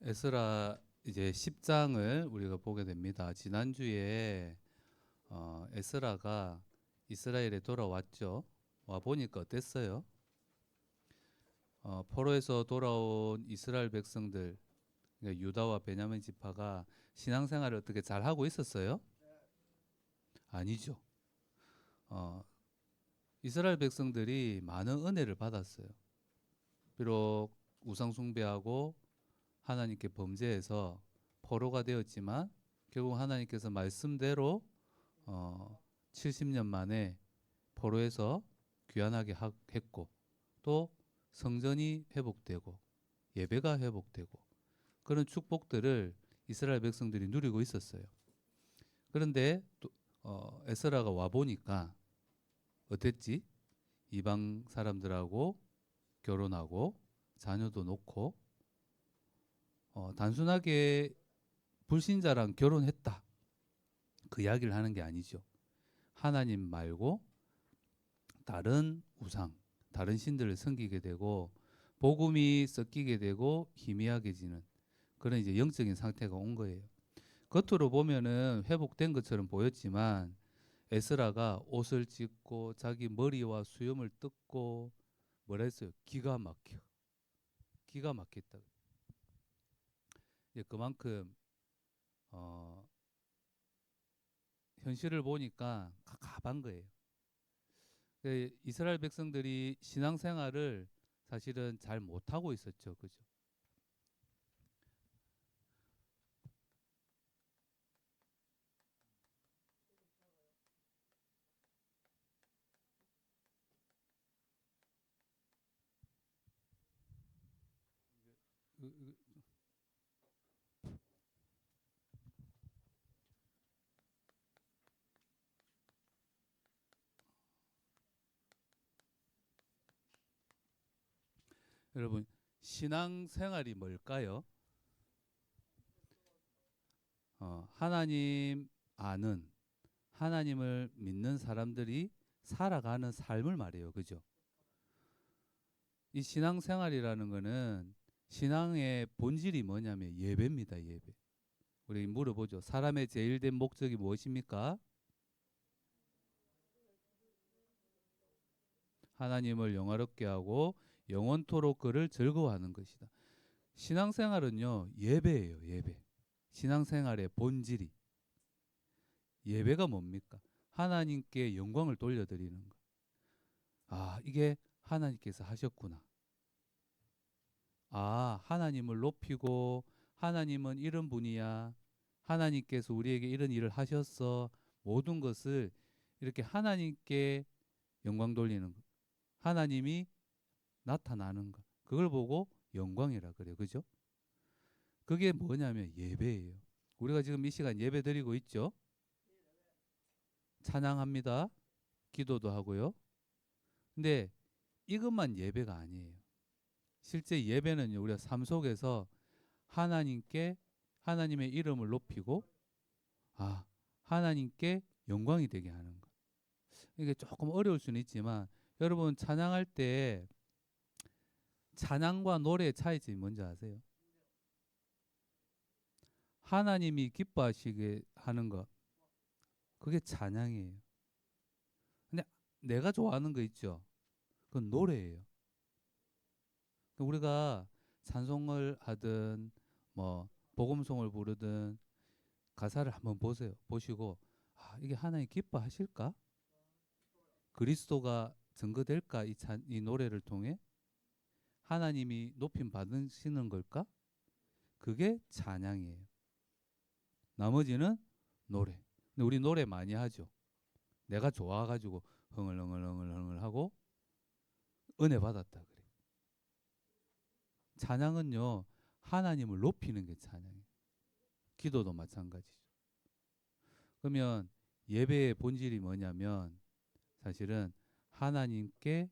에스라 이제 10장을 우리가 보게 됩니다. 지난주에 에스라가 이스라엘에 돌아왔죠. 와 보니까 어땠어요? 포로에서 돌아온 이스라엘 백성들, 그러니까 유다와 베냐민 지파가 신앙생활을 어떻게 잘 하고 있었어요? 아니죠. 어, 이스라엘 백성들이 많은 은혜를 받았어요. 비록 우상 숭배하고 하나님께 범죄해서 포로가 되었지만 결국 하나님께서 말씀대로 어, 70년 만에 포로에서 귀환하게 했고, 또 성전이 회복되고 예배가 회복되고 그런 축복들을 이스라엘 백성들이 누리고 있었어요. 그런데 또 에스라가 와 보니까 어땠지? 이방 사람들하고 결혼하고 자녀도 놓고 단순하게 불신자랑 결혼했다, 그 이야기를 하는 게 아니죠. 하나님 말고 다른 우상, 다른 신들을 섬기게 되고 복음이 섞이게 되고 희미하게지는 그런 이제 영적인 상태가 온 거예요. 겉으로 보면은 회복된 것처럼 보였지만 에스라가 옷을 찢고 자기 머리와 수염을 뜯고 뭐라 했어요? 기가 막혀. 기가 막혔다. 이제 그만큼 어, 현실을 보니까 갑갑한 거예요. 이스라엘 백성들이 신앙생활을 사실은 잘 못하고 있었죠. 그죠? 여러분, 신앙생활이 뭘까요? 하나님 아는, 하나님을 믿는 사람들이 살아가는 삶을 말해요. 그죠? 이 신앙생활이라는 거는 신앙의 본질이 뭐냐면 예배입니다. 예배. 우리 물어보죠. 사람의 제일된 목적이 무엇입니까? 하나님을 영화롭게 하고 영원토록 그를 즐거워하는 것이다. 신앙생활은요, 예배예요. 예배. 신앙생활의 본질이 예배가 뭡니까? 하나님께 영광을 돌려드리는 것. 아, 이게 하나님께서 하셨구나. 아, 하나님을 높이고 하나님은 이런 분이야. 하나님께서 우리에게 이런 일을 하셨어. 모든 것을 이렇게 하나님께 영광 돌리는 것. 하나님이 나타나는 것. 그걸 보고 영광이라 그래요. 그죠? 그게 뭐냐면 예배예요. 우리가 지금 이 시간 예배 드리고 있죠? 찬양합니다. 기도도 하고요. 근데 이것만 예배가 아니에요. 실제 예배는요, 우리가 삶 속에서 하나님께 하나님의 이름을 높이고 하나님께 영광이 되게 하는 것. 이게 조금 어려울 수는 있지만 여러분 찬양할 때 찬양과 노래의 차이점이 뭔지 아세요? 하나님이 기뻐하시게 하는 것, 그게 찬양이에요. 근데 내가 좋아하는 거 있죠? 그건 노래예요. 우리가 찬송을 하든 뭐 복음송을 부르든 가사를 한번 보세요. 보시고 이게 하나님 기뻐하실까? 그리스도가 증거될까? 이 노래를 통해 하나님이 높임 받으시는 걸까? 그게 찬양이에요. 나머지는 노래. 근데 우리 노래 많이 하죠. 내가 좋아가지고 흥얼흥얼흥얼흥얼 하고 은혜 받았다 그래. 찬양은요, 하나님을 높이는 게 찬양이에요. 기도도 마찬가지죠. 그러면 예배의 본질이 뭐냐면 사실은 하나님께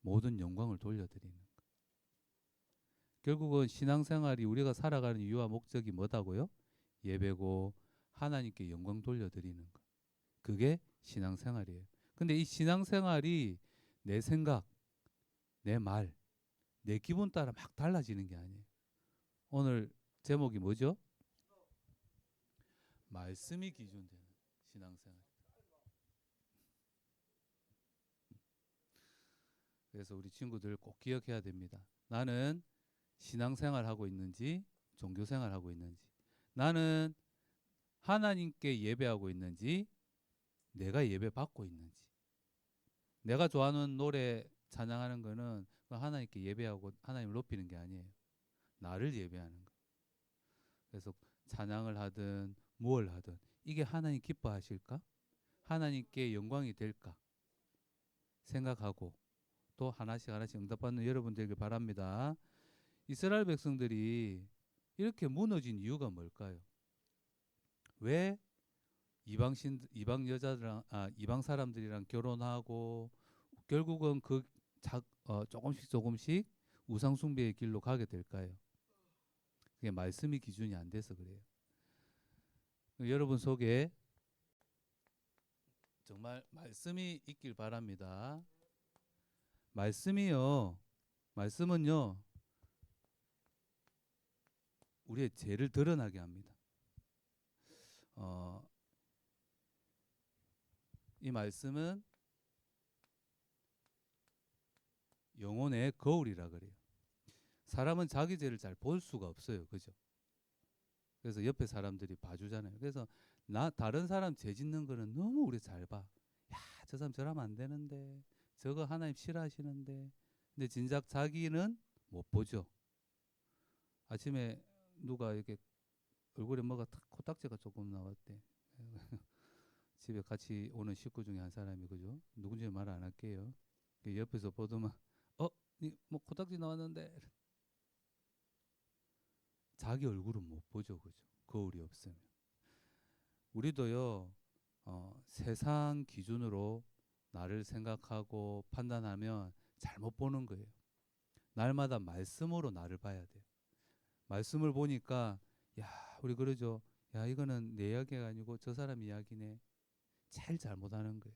모든 영광을 돌려드리는 것. 결국은 신앙생활이 우리가 살아가는 이유와 목적이 뭐다고요? 예배고 하나님께 영광 돌려드리는 것. 그게 신앙생활이에요. 근데 이 신앙생활이 내 생각, 내 말, 내 기분 따라 막 달라지는 게 아니에요. 오늘 제목이 뭐죠? 말씀이 기준되는 신앙생활. 그래서 우리 친구들 꼭 기억해야 됩니다. 나는 신앙생활 하고 있는지 종교생활 하고 있는지, 나는 하나님께 예배하고 있는지 내가 예배 받고 있는지. 내가 좋아하는 노래 찬양하는 거는 하나님께 예배하고 하나님을 높이는 게 아니에요. 나를 예배하는 거. 그래서 찬양을 하든 뭘 하든 이게 하나님 기뻐하실까? 하나님께 영광이 될까? 생각하고 또 하나씩 하나씩 응답받는 여러분 되길 바랍니다. 이스라엘 백성들이 이렇게 무너진 이유가 뭘까요? 왜 이방 여자들랑 이방 사람들이랑 결혼하고 결국은 조금씩 우상 숭배의 길로 가게 될까요? 그게 말씀이 기준이 안 돼서 그래요. 여러분 속에 정말 말씀이 있길 바랍니다. 말씀은요, 우리의 죄를 드러나게 합니다. 이 말씀은 영혼의 거울이라 그래요. 사람은 자기 죄를 잘 볼 수가 없어요. 그죠? 그래서 옆에 사람들이 봐주잖아요. 그래서 다른 사람 죄 짓는 거는 너무 우리 잘 봐. 야, 저 사람 저러면 안 되는데. 저거 하나님 싫어하시는데. 근데 진작 자기는 못 보죠. 아침에 누가 이렇게 얼굴에 뭐가 코딱지가 조금 나왔대. 집에 같이 오는 식구 중에 한 사람이, 그죠? 누군지 말 안 할게요. 옆에서 보더만 뭐 코딱지 나왔는데. 자기 얼굴은 못 보죠. 그죠? 거울이 없으면. 우리도요, 세상 기준으로 나를 생각하고 판단하면 잘못 보는 거예요. 날마다 말씀으로 나를 봐야 돼요. 말씀을 보니까, 야, 우리 그러죠. 야, 이거는 내 이야기가 아니고 저 사람 이야기네. 제일 잘못하는 거예요.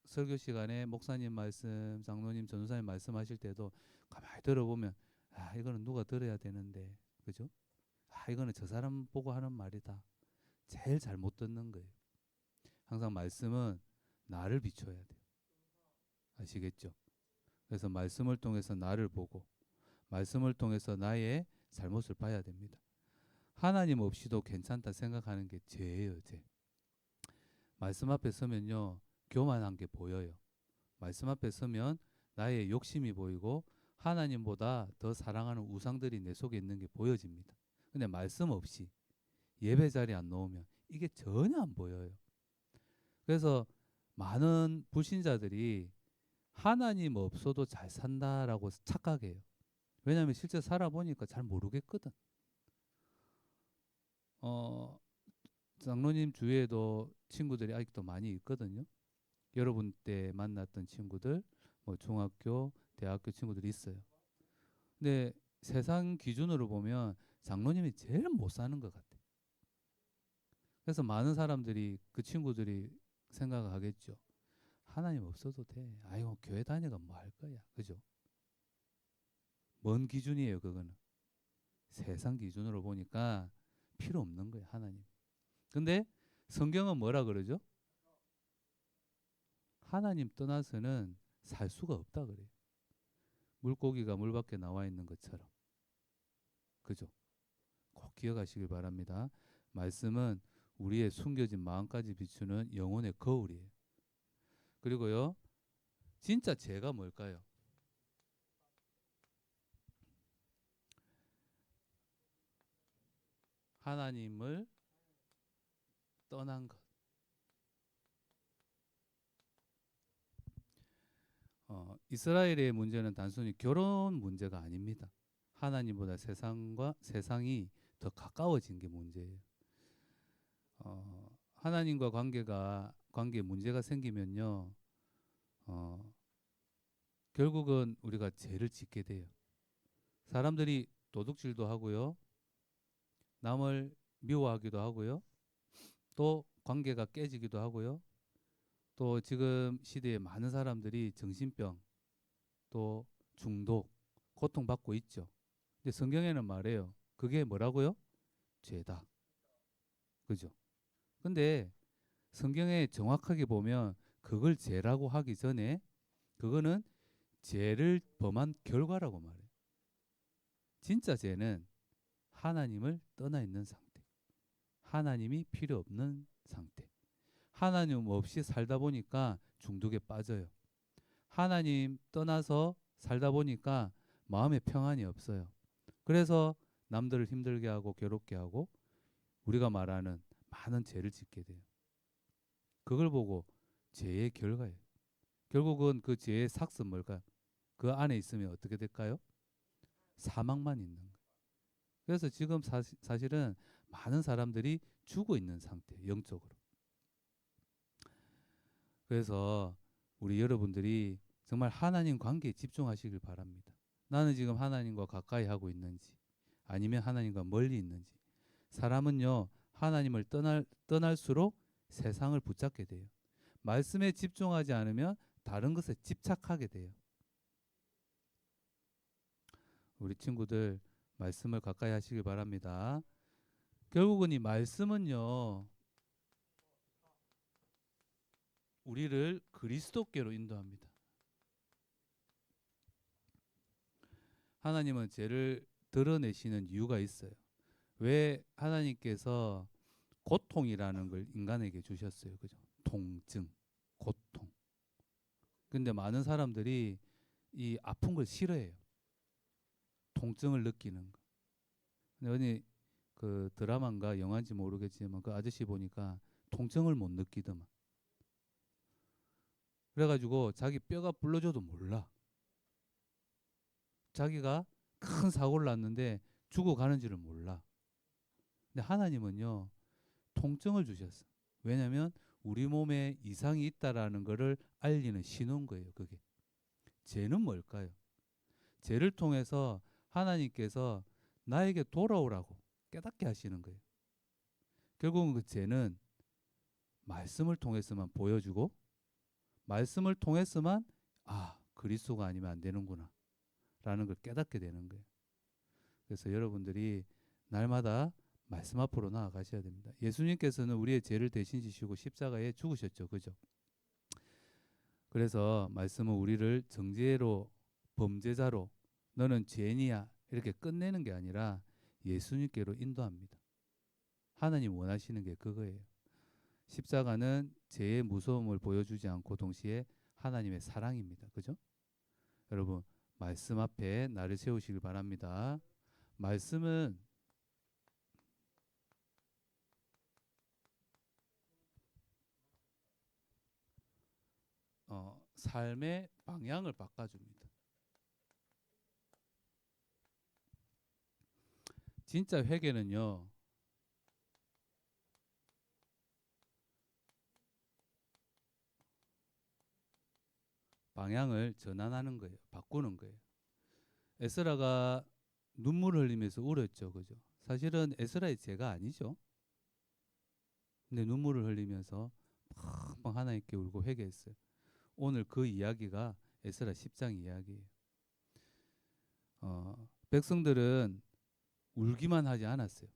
설교 시간에 목사님 말씀, 장로님, 전도사님 말씀하실 때도 가만히 들어보면, 이거는 누가 들어야 되는데, 그죠? 이거는 저 사람 보고 하는 말이다. 제일 잘못 듣는 거예요. 항상 말씀은 나를 비춰야 돼요. 아시겠죠? 그래서 말씀을 통해서 나를 보고 말씀을 통해서 나의 잘못을 봐야 됩니다. 하나님 없이도 괜찮다 생각하는 게 죄예요, 죄. 말씀 앞에 서면요, 교만한 게 보여요. 말씀 앞에 서면 나의 욕심이 보이고 하나님보다 더 사랑하는 우상들이 내 속에 있는 게 보여집니다. 근데 말씀 없이 예배 자리에 안 놓으면 이게 전혀 안 보여요. 그래서 많은 불신자들이 하나님 없어도 잘 산다라고 착각해요. 왜냐하면 실제 살아보니까 잘 모르겠거든. 장로님 주위에도 친구들이 아직도 많이 있거든요. 여러분 때 만났던 친구들, 뭐 중학교, 대학교 친구들이 있어요. 근데 세상 기준으로 보면 장로님이 제일 못 사는 것 같아. 그래서 많은 사람들이, 그 친구들이 생각하겠죠. 하나님 없어도 돼. 아이고, 교회 다니가 뭐 할 거야. 그죠? 뭔 기준이에요, 그거는? 세상 기준으로 보니까 필요 없는 거예요, 하나님. 근데 성경은 뭐라 그러죠? 하나님 떠나서는 살 수가 없다 그래요. 물고기가 물 밖에 나와 있는 것처럼. 그죠? 꼭 기억하시길 바랍니다. 말씀은 우리의 숨겨진 마음까지 비추는 영혼의 거울이에요. 그리고요, 진짜 죄가 뭘까요? 하나님을 떠난 것. 이스라엘의 문제는 단순히 결혼 문제가 아닙니다. 하나님보다 세상이 더 가까워진 게 문제예요. 하나님과 관계에 문제가 생기면요, 결국은 우리가 죄를 짓게 돼요. 사람들이 도둑질도 하고요, 남을 미워하기도 하고요, 또 관계가 깨지기도 하고요, 또 지금 시대에 많은 사람들이 정신병, 또 중독, 고통받고 있죠. 근데 성경에는 말해요. 그게 뭐라고요? 죄다. 그죠? 근데 성경에 정확하게 보면 그걸 죄라고 하기 전에 그거는 죄를 범한 결과라고 말해요. 진짜 죄는 하나님을 떠나 있는 상태. 하나님이 필요 없는 상태. 하나님 없이 살다 보니까 중독에 빠져요. 하나님 떠나서 살다 보니까 마음에 평안이 없어요. 그래서 남들을 힘들게 하고 괴롭게 하고 우리가 말하는 많은 죄를 짓게 돼요. 그걸 보고 죄의 결과예요. 결국은 그 죄의 삭은 뭘까요? 그 안에 있으면 어떻게 될까요? 사망만 있는 거예요. 그래서 지금 사실은 많은 사람들이 죽어 있는 상태, 영적으로. 그래서 우리 여러분들이 정말 하나님 관계에 집중하시길 바랍니다. 나는 지금 하나님과 가까이 하고 있는지 아니면 하나님과 멀리 있는지. 사람은요, 하나님을 떠날수록 세상을 붙잡게 돼요. 말씀에 집중하지 않으면 다른 것에 집착하게 돼요. 우리 친구들 말씀을 가까이 하시길 바랍니다. 결국은 이 말씀은요, 우리를 그리스도께로 인도합니다. 하나님은 죄를 드러내시는 이유가 있어요. 왜 하나님께서 고통이라는 걸 인간에게 주셨어요. 그죠? 통증, 고통. 근데 많은 사람들이 이 아픈 걸 싫어해요. 통증을 느끼는 거. 근데 어디 그 드라마인가 영화인지 모르겠지만 그 아저씨 보니까 통증을 못 느끼더만. 그래가지고 자기 뼈가 불러줘도 몰라. 자기가 큰 사고를 났는데 죽어가는 줄을 몰라. 근데 하나님은요, 통증을 주셨어. 왜냐하면 우리 몸에 이상이 있다라는 것을 알리는 신호인 거예요. 그게. 죄는 뭘까요? 죄를 통해서 하나님께서 나에게 돌아오라고 깨닫게 하시는 거예요. 결국은 그 죄는 말씀을 통해서만 보여주고 말씀을 통해서만 그리스도가 아니면 안 되는구나 라는 걸 깨닫게 되는 거예요. 그래서 여러분들이 날마다 말씀 앞으로 나아가셔야 됩니다. 예수님께서는 우리의 죄를 대신 지시고 십자가에 죽으셨죠. 그죠? 그래서 말씀은 우리를 정죄로 범죄자로 너는 죄인이야 이렇게 끝내는 게 아니라 예수님께로 인도합니다. 하나님 원하시는 게 그거예요. 십자가는 죄의 무서움을 보여주지 않고 동시에 하나님의 사랑입니다. 그죠? 여러분 말씀 앞에 나를 세우시길 바랍니다. 말씀은 삶의 방향을 바꿔줍니다. 진짜 회개는요. 방향을 전환하는 거예요. 바꾸는 거예요. 에스라가 눈물을 흘리면서 울었죠. 그죠? 사실은 에스라의 죄가 아니죠. 근데 눈물을 흘리면서 막 하나님께 울고 회개했어요. 오늘 그 이야기가 에스라 10장 이야기예요. 백성들은 울기만 하지 않았어요.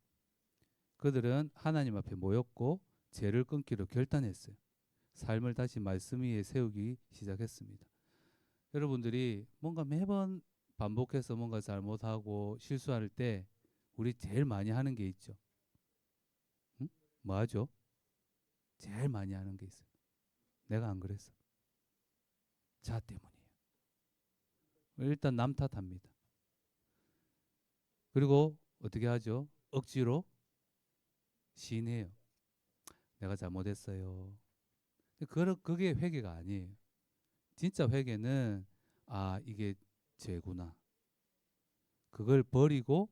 그들은 하나님 앞에 모였고 죄를 끊기로 결단했어요. 삶을 다시 말씀 위에 세우기 시작했습니다. 여러분들이 뭔가 매번 반복해서 뭔가 잘못하고 실수할 때 우리 제일 많이 하는 게 있죠. 응? 뭐 하죠? 제일 많이 하는 게 있어요. 내가 안 그랬어. 자 때문이에요. 일단 남 탓합니다. 그리고 어떻게 하죠? 억지로 시인해요. 내가 잘못했어요. 그게 회개가 아니에요. 진짜 회개는 이게 죄구나. 그걸 버리고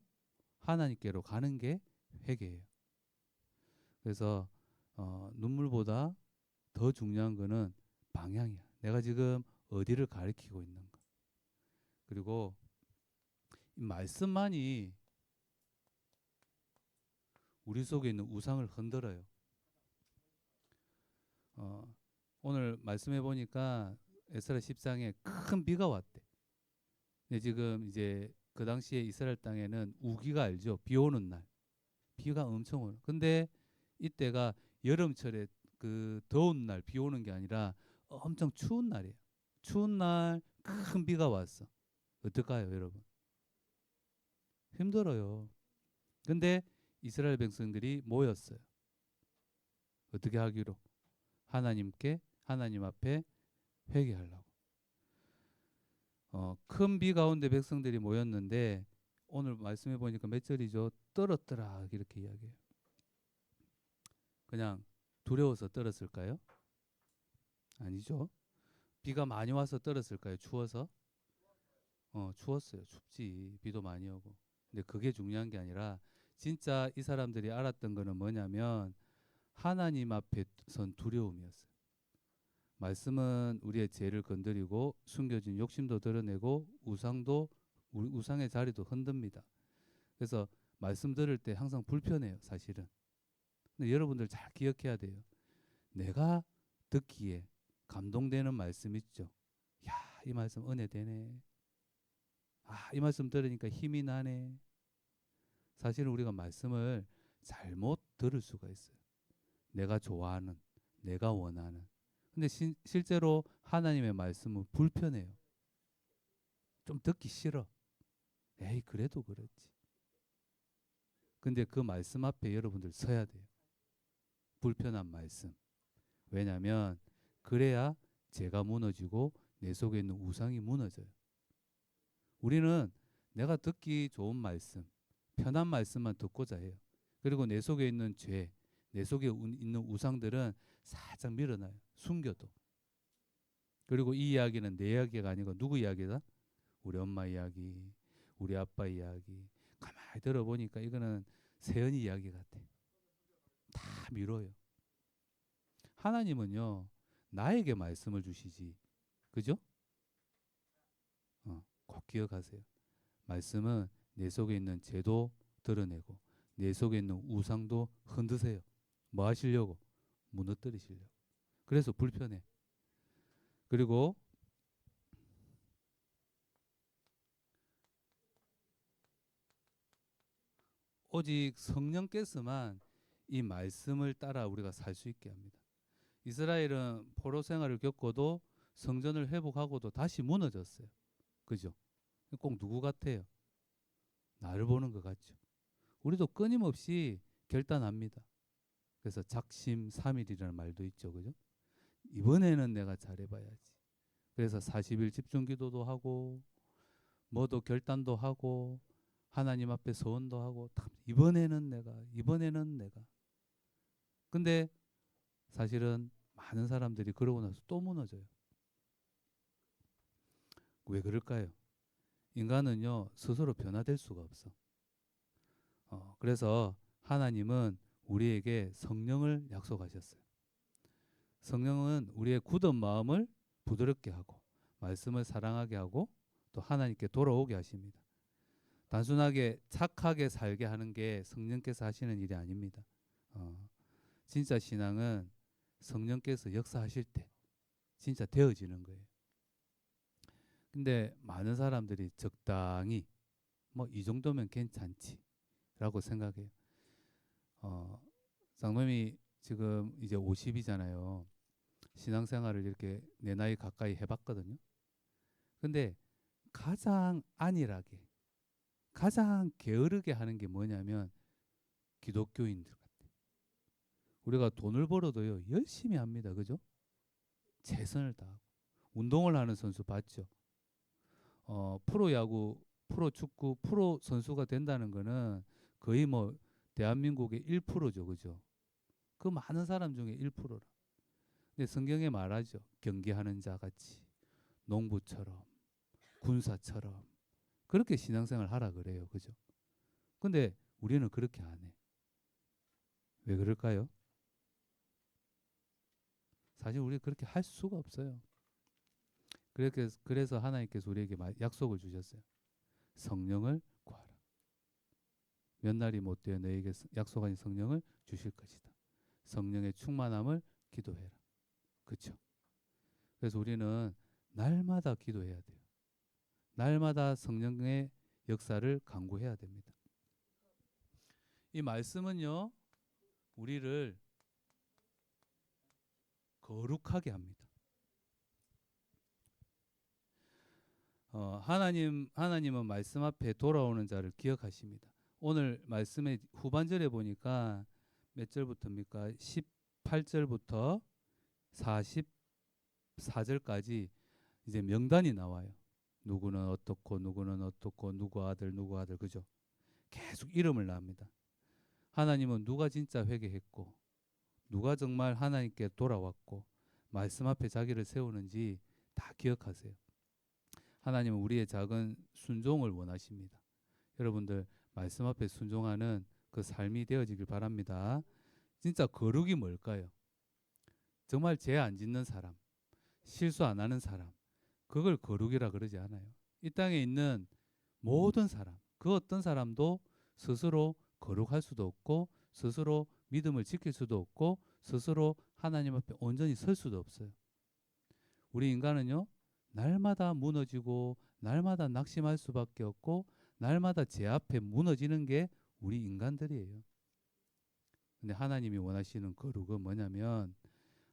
하나님께로 가는 게 회개예요. 그래서 눈물보다 더 중요한 거는 방향이야. 내가 지금 어디를 가리키고 있는가. 그리고 이 말씀만이 우리 속에 있는 우상을 흔들어요. 오늘 말씀해 보니까 에스라 10장에 큰 비가 왔대. 근데 지금 이제 그 당시에 이스라엘 땅에는 우기가 알죠. 비 오는 날. 비가 엄청 오는. 근데 이때가 여름철에 그 더운 날 비 오는 게 아니라 엄청 추운 날이에요. 추운 날 큰 비가 왔어. 어떨까요, 여러분? 힘들어요. 근데 이스라엘 백성들이 모였어요. 어떻게 하기로? 하나님 앞에 회개하려고. 큰 비 가운데 백성들이 모였는데 오늘 말씀해 보니까 몇 절이죠? 떨었더라 이렇게 이야기해요. 그냥 두려워서 떨었을까요? 아니죠. 비가 많이 와서 떨었을까요? 추워서? 추웠어요. 춥지. 비도 많이 오고. 근데 그게 중요한 게 아니라 진짜 이 사람들이 알았던 거는 뭐냐면 하나님 앞에 선 두려움이었어요. 말씀은 우리의 죄를 건드리고 숨겨진 욕심도 드러내고 우리 우상의 자리도 흔듭니다. 그래서 말씀 들을 때 항상 불편해요, 사실은. 근데 여러분들 잘 기억해야 돼요. 내가 듣기에 감동되는 말씀 있죠. 야, 이 말씀 은혜 되네. 이 말씀 들으니까 힘이 나네. 사실은 우리가 말씀을 잘못 들을 수가 있어요. 내가 좋아하는, 내가 원하는. 근데 실제로 하나님의 말씀은 불편해요. 좀 듣기 싫어. 에이, 그래도 그렇지. 근데 그 말씀 앞에 여러분들 서야 돼요. 불편한 말씀. 왜냐하면 그래야 죄가 무너지고 내 속에 있는 우상이 무너져요. 우리는 내가 듣기 좋은 말씀, 편한 말씀만 듣고자 해요. 그리고 내 속에 있는 죄, 내 속에 있는 우상들은 살짝 밀어놔요. 숨겨도. 그리고 이 이야기는 내 이야기가 아니고 누구 이야기다? 우리 엄마 이야기, 우리 아빠 이야기. 가만히 들어보니까 이거는 세연이 이야기 같아. 다 미뤄요. 하나님은요, 나에게 말씀을 주시지. 그죠? 꼭 기억하세요. 말씀은 내 속에 있는 죄도 드러내고 내 속에 있는 우상도 흔드세요. 뭐 하시려고? 무너뜨리시려고. 그래서 불편해. 그리고 오직 성령께서만 이 말씀을 따라 우리가 살 수 있게 합니다. 이스라엘은 포로 생활을 겪고도 성전을 회복하고도 다시 무너졌어요. 그죠? 꼭 누구 같아요? 나를 보는 것 같죠. 우리도 끊임없이 결단합니다. 그래서 작심삼일이라는 말도 있죠. 그죠? 이번에는 내가 잘해봐야지. 그래서 40일 집중기도도 하고 뭐도 결단도 하고 하나님 앞에 서원도 하고 이번에는 내가 근데 사실은 많은 사람들이 그러고 나서 또 무너져요. 왜 그럴까요? 인간은요 스스로 변화될 수가 없어. 그래서 하나님은 우리에게 성령을 약속하셨어요. 성령은 우리의 굳은 마음을 부드럽게 하고 말씀을 사랑하게 하고 또 하나님께 돌아오게 하십니다. 단순하게 착하게 살게 하는 게 성령께서 하시는 일이 아닙니다. 진짜 신앙은 성령께서 역사하실 때 진짜 되어지는 거예요. 근데 많은 사람들이 적당히 뭐 이 정도면 괜찮지라고 생각해요. 쌍놈이 지금 이제 50이잖아요. 신앙생활을 이렇게 내 나이 가까이 해봤거든요. 근데 가장 안일하게 가장 게으르게 하는 게 뭐냐면 기독교인들 같아요. 우리가 돈을 벌어도요 열심히 합니다. 그죠? 최선을 다하고 운동을 하는 선수 봤죠? 프로야구, 프로축구, 프로 선수가 된다는 거는 거의 뭐 대한민국의 1%죠. 그죠? 그 많은 사람 중에 1%라. 근데 성경에 말하죠. 경계하는 자 같이 농부처럼 군사처럼 그렇게 신앙생활 하라 그래요. 그죠? 근데 우리는 그렇게 안 해. 왜 그럴까요? 사실 우리 그렇게 할 수가 없어요. 그래서 하나님께서 우리에게 약속을 주셨어요. 성령을 구하라. 몇 날이 못 되어 너에게 약속한 성령을 주실 것이다. 성령의 충만함을 기도해라. 그렇죠? 그래서 우리는 날마다 기도해야 돼요. 날마다 성령의 역사를 강구해야 됩니다. 이 말씀은요, 우리를 거룩하게 합니다. 하나님은 말씀 앞에 돌아오는 자를 기억하십니다. 오늘 말씀의 후반절에 보니까 몇 절부터입니까? 18절부터 44절까지 이제 명단이 나와요. 누구는 어떻고 누구는 어떻고 누구 아들 누구 아들, 그죠? 계속 이름을 납니다. 하나님은 누가 진짜 회개했고 누가 정말 하나님께 돌아왔고 말씀 앞에 자기를 세우는지 다 기억하세요. 하나님은 우리의 작은 순종을 원하십니다. 여러분들 말씀 앞에 순종하는 그 삶이 되어지길 바랍니다. 진짜 거룩이 뭘까요? 정말 죄 안 짓는 사람, 실수 안 하는 사람, 그걸 거룩이라 그러지 않아요. 이 땅에 있는 모든 사람, 그 어떤 사람도 스스로 거룩할 수도 없고 스스로 믿음을 지킬 수도 없고 스스로 하나님 앞에 온전히 설 수도 없어요. 우리 인간은요, 날마다 무너지고 날마다 낙심할 수밖에 없고 날마다 제 앞에 무너지는 게 우리 인간들이에요. 근데 하나님이 원하시는 거룩은 뭐냐면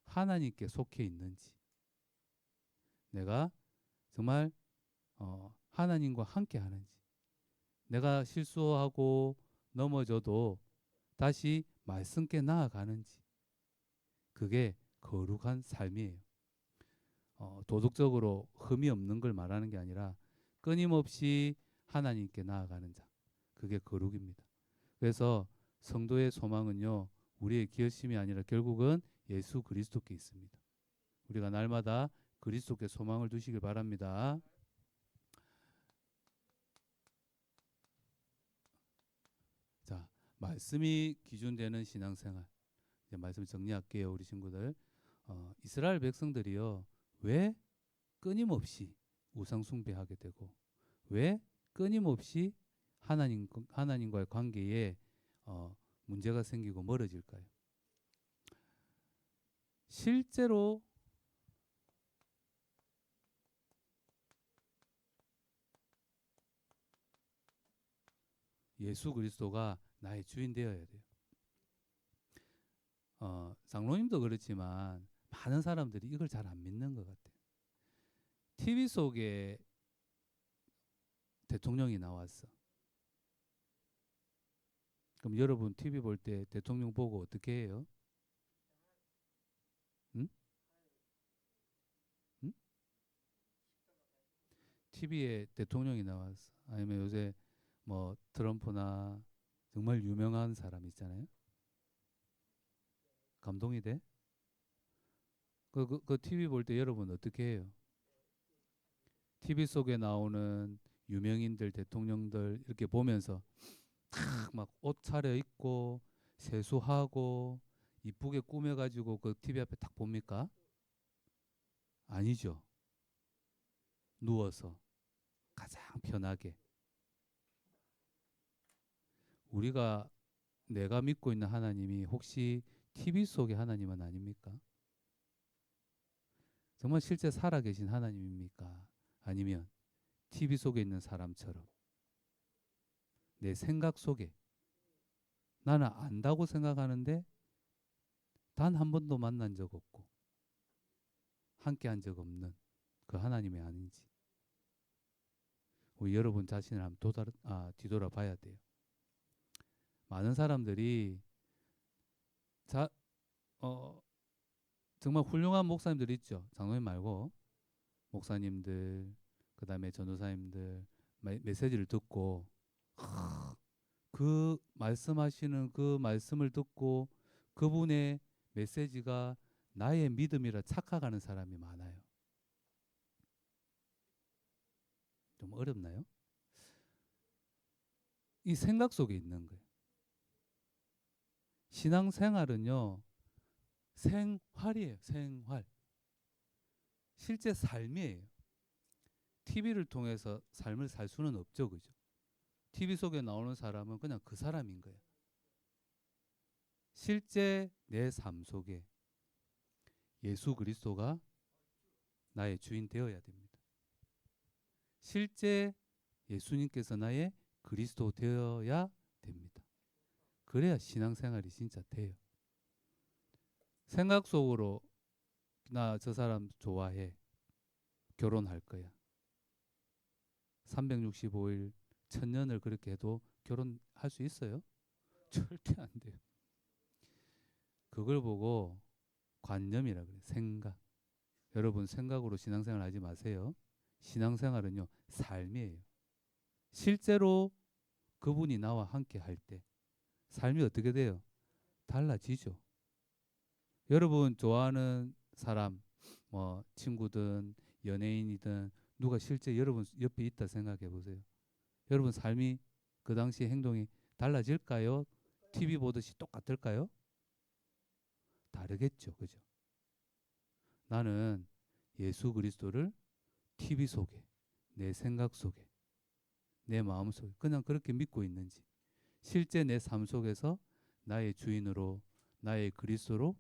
하나님께 속해 있는지, 내가 정말 하나님과 함께 하는지, 내가 실수하고 넘어져도 다시 말씀께 나아가는지, 그게 거룩한 삶이에요. 도덕적으로 흠이 없는 걸 말하는 게 아니라 끊임없이 하나님께 나아가는 자, 그게 거룩입니다. 그래서 성도의 소망은요, 우리의 결심이 아니라 결국은 예수 그리스도께 있습니다. 우리가 날마다 그리스도께 소망을 두시길 바랍니다. 자, 말씀이 기준되는 신앙생활, 이제 말씀 정리할게요. 우리 친구들, 이스라엘 백성들이요, 왜 끊임없이 우상 숭배하게 되고 왜 끊임없이 하나님과의 관계에 문제가 생기고 멀어질까요? 실제로 예수 그리스도가 나의 주인 되어야 돼요. 장로님도 그렇지만 많은 사람들이 이걸 잘 안 믿는 것 같아요. TV 속에 대통령이 나왔어. 그럼 여러분 TV 볼 때 대통령 보고 어떻게 해요? 응? 응? TV에 대통령이 나왔어. 아니면 요새 뭐 트럼프나 정말 유명한 사람 있잖아요. 감동이 돼? 그 TV 볼 때 여러분 어떻게 해요? TV 속에 나오는 유명인들, 대통령들 이렇게 보면서 막 옷 차려입고 세수하고 이쁘게 꾸며가지고 그 TV 앞에 딱 봅니까? 아니죠. 누워서 가장 편하게. 내가 믿고 있는 하나님이 혹시 TV 속의 하나님은 아닙니까? 정말 실제 살아계신 하나님입니까? 아니면 TV 속에 있는 사람처럼 내 생각 속에 나는 안다고 생각하는데 단 한 번도 만난 적 없고 함께 한 적 없는 그 하나님이 아닌지 우리 여러분 자신을 한번 뒤돌아봐야 돼요. 많은 사람들이 정말 훌륭한 목사님들 있죠. 장로님 말고 목사님들, 그 다음에 전도사님들 메시지를 듣고 그 말씀하시는 그 말씀을 듣고 그분의 메시지가 나의 믿음이라 착각하는 사람이 많아요. 좀 어렵나요? 이 생각 속에 있는 거예요. 신앙생활은요, 생활이에요. 생활. 실제 삶이에요. TV를 통해서 삶을 살 수는 없죠. 그죠? TV 속에 나오는 사람은 그냥 그 사람인 거예요. 실제 내 삶 속에 예수 그리스도가 나의 주인 되어야 됩니다. 실제 예수님께서 나의 그리스도 되어야 됩니다. 그래야 신앙생활이 진짜 돼요. 생각 속으로 나 저 사람 좋아해. 결혼할 거야. 365일 천년을 그렇게 해도 결혼할 수 있어요? 절대 안 돼요. 그걸 보고 관념이라 그래요. 생각. 여러분 생각으로 신앙생활 하지 마세요. 신앙생활은요 삶이에요. 실제로 그분이 나와 함께 할 때 삶이 어떻게 돼요? 달라지죠. 여러분 좋아하는 사람, 뭐 친구든 연예인이든 누가 실제 여러분 옆에 있다 생각해 보세요. 여러분 삶이 그 당시 행동이 달라질까요? TV 보듯이 똑같을까요? 다르겠죠. 그죠? 나는 예수 그리스도를 TV 속에, 내 생각 속에, 내 마음 속에 그냥 그렇게 믿고 있는지, 실제 내 삶 속에서 나의 주인으로, 나의 그리스도로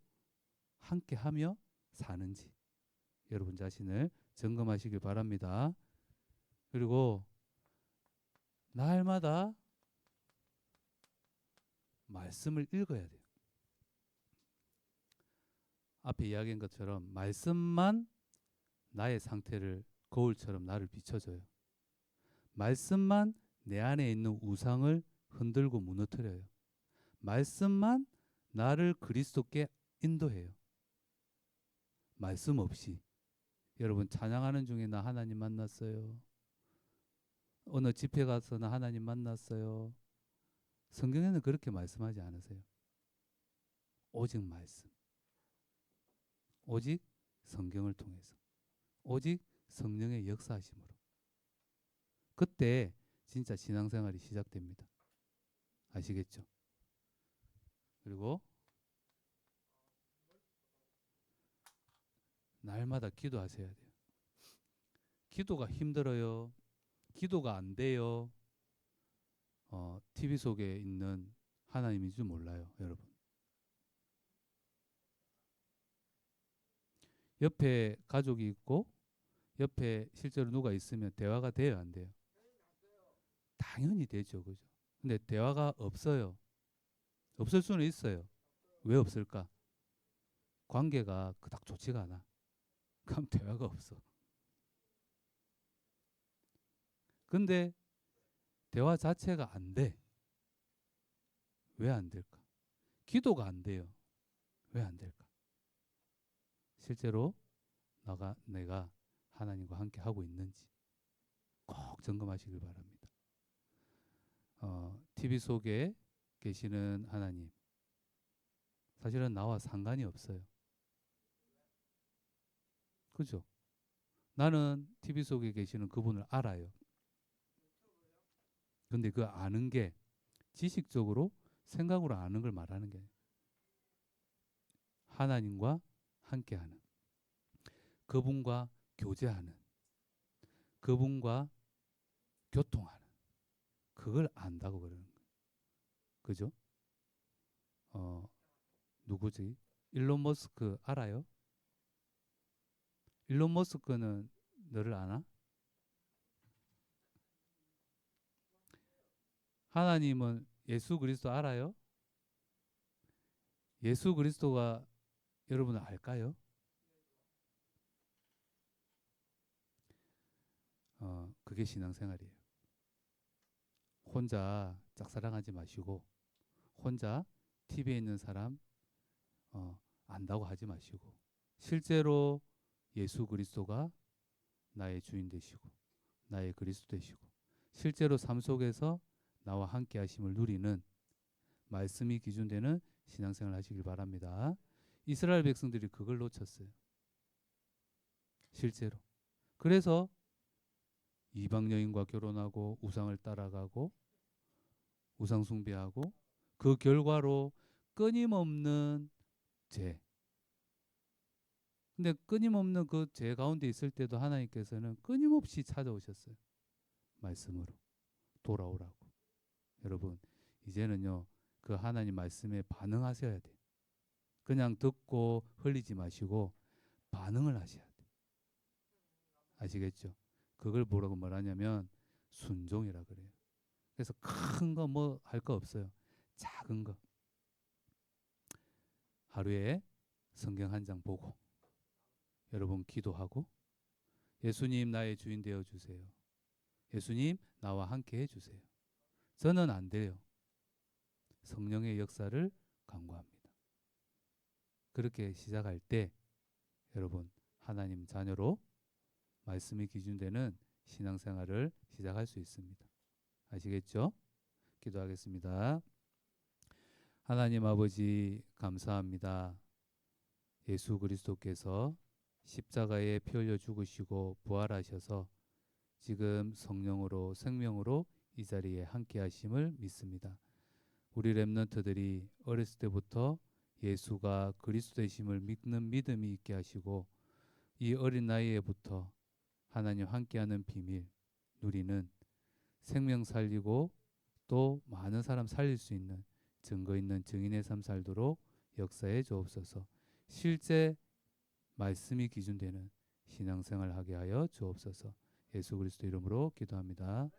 함께하며 사는지 여러분 자신을 점검하시길 바랍니다. 그리고 날마다 말씀을 읽어야 돼요. 앞에 이야기한 것처럼 말씀만 나의 상태를 거울처럼 나를 비춰줘요. 말씀만 내 안에 있는 우상을 흔들고 무너뜨려요. 말씀만 나를 그리스도께 인도해요. 말씀 없이 여러분 찬양하는 중에 나 하나님 만났어요. 어느 집회 가서 나 하나님 만났어요. 성경에는 그렇게 말씀하지 않으세요. 오직 말씀. 오직 성경을 통해서. 오직 성령의 역사하심으로. 그때 진짜 신앙생활이 시작됩니다. 아시겠죠? 그리고 날마다 기도하셔야 돼요. 기도가 힘들어요. 기도가 안 돼요. TV 속에 있는 하나님인 줄 몰라요, 여러분. 옆에 가족이 있고 옆에 실제로 누가 있으면 대화가 돼요, 안 돼요? 당연히 되죠, 그죠? 근데 대화가 없어요. 없을 수는 있어요. 왜 없을까? 관계가 그닥 좋지가 않아. 그럼 대화가 없어. 근데 대화 자체가 안 돼. 왜 안 될까? 기도가 안 돼요. 왜 안 될까? 실제로 내가 하나님과 함께 하고 있는지 꼭 점검하시길 바랍니다. TV 속에 계시는 하나님, 사실은 나와 상관이 없어요. 그죠? 나는 TV 속에 계시는 그분을 알아요. 근데 그 아는 게 지식적으로 생각으로 아는 걸 말하는 게 아니에요. 하나님과 함께하는, 그분과 교제하는, 그분과 교통하는, 그걸 안다고 그러는 거예요. 그죠? 누구지? 일론 머스크 알아요? 일론 머스크는 너를 아나? 하나님은 예수 그리스도 알아요? 예수 그리스도가 여러분을 알까요? 그게 신앙생활이에요. 혼자 짝사랑하지 마시고, 혼자 TV에 있는 사람 안다고 하지 마시고, 실제로 예수 그리스도가 나의 주인 되시고 나의 그리스도 되시고 실제로 삶 속에서 나와 함께 하심을 누리는 말씀이 기준되는 신앙생활을 하시길 바랍니다. 이스라엘 백성들이 그걸 놓쳤어요. 실제로. 그래서 이방 여인과 결혼하고 우상을 따라가고 우상 숭배하고 그 결과로 끊임없는 죄. 근데 끊임없는 그 죄 가운데 있을 때도 하나님께서는 끊임없이 찾아오셨어요. 말씀으로 돌아오라고. 여러분 이제는요 그 하나님 말씀에 반응하셔야 돼요. 그냥 듣고 흘리지 마시고 반응을 하셔야 돼요. 아시겠죠? 그걸 뭐라고 말하냐면 순종이라 그래요. 그래서 큰 거 뭐 할 거 없어요. 작은 거. 하루에 성경 한 장 보고 여러분 기도하고 예수님 나의 주인 되어 주세요. 예수님 나와 함께 해 주세요. 저는 안 돼요. 성령의 역사를 간구합니다. 그렇게 시작할 때 여러분 하나님 자녀로 말씀이 기준되는 신앙생활을 시작할 수 있습니다. 아시겠죠? 기도하겠습니다. 하나님 아버지 감사합니다. 예수 그리스도께서 십자가에 피 흘려 죽으시고 부활하셔서 지금 성령으로 생명으로 이 자리에 함께 하심을 믿습니다. 우리 렘넌트들이 어렸을 때부터 예수가 그리스도이심을 믿는 믿음이 있게 하시고 이 어린 나이에부터 하나님 함께하는 비밀 누리는 생명 살리고 또 많은 사람 살릴 수 있는 증거 있는 증인의 삶 살도록 역사해 주옵소서. 실제 말씀이 기준되는 신앙생활 하게 하여 주옵소서. 예수 그리스도 이름으로 기도합니다.